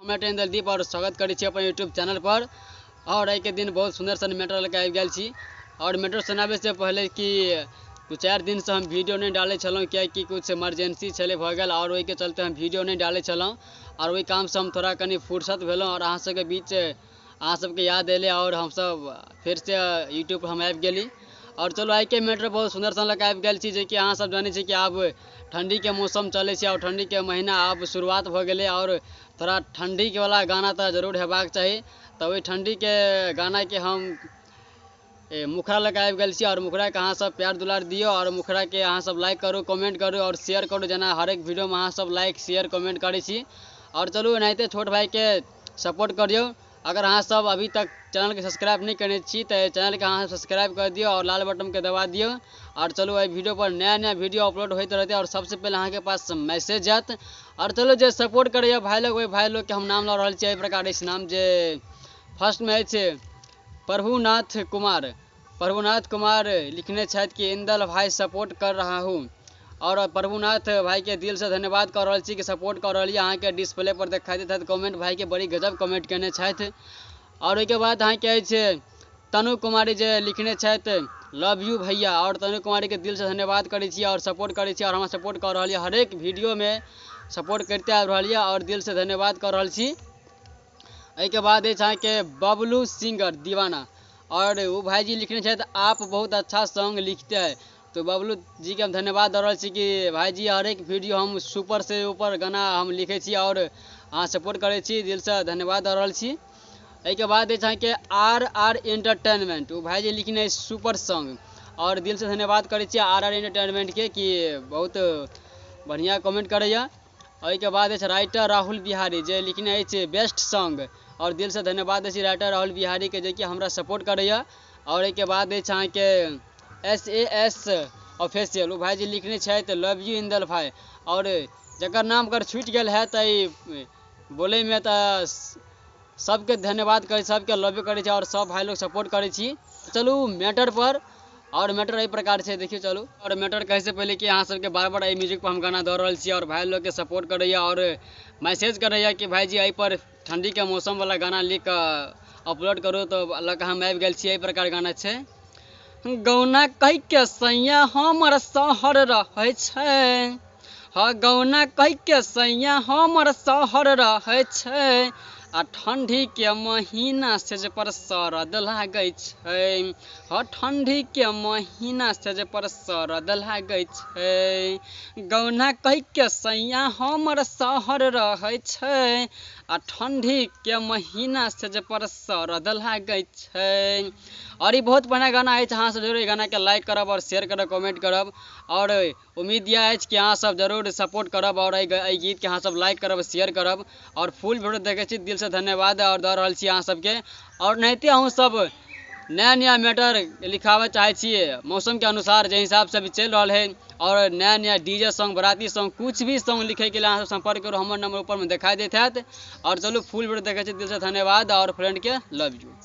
मैं दलदीप और स्वागत करी छी अपन यूट्यूब चैनल पर। और आई के दिन बहुत सुंदर सन मैटर लेके आबि गेल छी। और मैटर सुनाबे से पहले कि 2-4 दिन से हम वीडियो नहीं डाले छलौं, कि कुछ इमरजेंसी चले भ गेल और वही के चलते हम वीडियो नहीं डाले छलौं। और वही काम से हम थोड़ा कनी फुर्सत भेलौं और अहाँ सबके बीच अहाँ सबके याद एले और हम सब फिर से यूट्यूब पर हम आबि गेली। और चलो आई के मैटर बहुत सुंदर सन लेके आबि गेल छी, जे कि अहाँ सब जानै छी कि आब ठंडी के मौसम चले छै और ठंडी के महीना आब शुरुआत भ गेलै और थोड़ा ठंडी के वाला गाना तो जरूर हेबाक चाहिए। तो वही ठंडी के गाना के हम मुखरा लेके आबि गेल छी। और मुखरा के अहाँ सब प्यार दुलार दियो और मुखरा के अहाँ सब लाइक करू, कमेंट करू और शेयर करू, जना हर एक वीडियो में अहाँ सब लाइक शेयर कमेंट करै छी। और चलू एनाहिते छोट भाई के सपोर्ट करियो। अगर अहाँ सब अभी तक चैनल के सब्सक्राइब नहीं करने छी तो चैनल के अहाँ सब्सक्राइब कर दियो और लाल बटन के दबा दियो। और चलो ये वीडियो पर नया नया वीडियो अपलोड होते रहते और सबसे पहले अहाँ के पास मैसेज जात। और चलो जो सपोर्ट करे भाई लोग, वही भाई लोग के हम नाम ला रहा है प्रकार इस नाम जे फर्स्ट में है प्रभुनाथ कुमार लिखने छात कि इंदल भाई सपोर्ट कर रहा हूँ। और प्रभुनाथ भाई के दिल से धन्यवाद कर रहा छी कि सपोर्ट कर रही अहाँ के डिस्प्ले पर दिखाई देता कमेंट भाई के बड़ी गजब कमेंट करने छथि। और उसके बाद अहाँ के तनु कुमारी जे लिखने छथि लव यू भैया। और तनु कुमारी के दिल से धन्यवाद करै छी और सपोर्ट करै छी और हम सपोर्ट कर रही हर एक वीडियो में सपोर्ट करते आ रही और दिल से धन्यवाद कर रही छी। के बाद अहाँ के बबलू सिंगर दीवाना। और वो भाई जी लिखने छथि आप बहुत अच्छा सॉन्ग लिखते हैं। तो बबलू जी के हम धन्यवाद दे रहा छी कि भाई जी हर एक वीडियो हम सुपर से ऊपर गाना हम लिखे छी और अहाँ सपोर्ट करे छी, दिल से धन्यवाद दे रहा छी। के बाद अहाँ के RR एंटरटेनमेंट वो भाई जी लिखने सुपर सॉन्ग और दिल से धन्यवाद करे छी RR एंटरटेनमेंट के कि बहुत बढ़िया कमेंट करैया। और के बाद राइटर राहुल बिहारी जे लिखने बेस्ट सॉन्ग और दिल से धन्यवाद छी राइटर राहुल बिहारी के जे कि हमरा सपोर्ट करैया। और के बाद अहाँ के SAS ऑफिशियल वो भाई जी लिखने छथि लव यू इंदल भाई। और जकर नाम अगर छूट गया है तो बोले में तो सबके धन्यवाद करे, सबके लव करे और सब भाई लोग सपोर्ट करे छी। चलू मैटर पर। और मैटर एहि प्रकार से देखियो चलू। और मैटर कहे से पहले कि अहाँ सबके बार बार म्यूजिक पर हम गाना दे रहा छी और भाई लोग के सपोर्ट करैया और मैसेज करैया कि भाई जी एहि पर ठंडी के मौसम वाला गाना लिख अपलोड करो। तो लग हम आबि गेल छी। एहि प्रकार गाना छै गौना कहि के सैया हमर शहर रहे छै, हाँ गौना कहि के सैया हमर शहर रहे छै आ ठंडी के महीना से जे पर सरद लागे छै, हाँ ठंडी के महीना से जे पर सरद लागे छै। गौना कहि के सैया हमर शहर रहे छै आ ठंडी के महीना से जे पर सरद लागे छै। और ये बहुत बढ़िया गाना है, अहाँ सब जरूर गाना के लाइक करब और शेयर करब कमेंट करब। और उम्मीद यह है कि अहाँ सब जरूर सपोर्ट करब और गीत के अहाँ सब लाइक करब शेयर करब और फुल वीडियो देखे छी। दिल से धन्यवाद और दे रहा छी अहाँ सबके। और नहिते अहूँ सब नया नया मैटर लिखावे चाहे छिए मौसम के अनुसार जे हिसाब से भी चल रहा है और नया नया डीजे सॉन्ग बराती सॉन्ग कुछ भी सॉन्ग लिखे के लिए अहाँ सब संपर्क करो, हमारे नंबर ऊपर में दिखाई देते हैं। और चलो फुल वीडियो देखे छी, दिल से धन्यवाद और फ्रेंड के लव यू।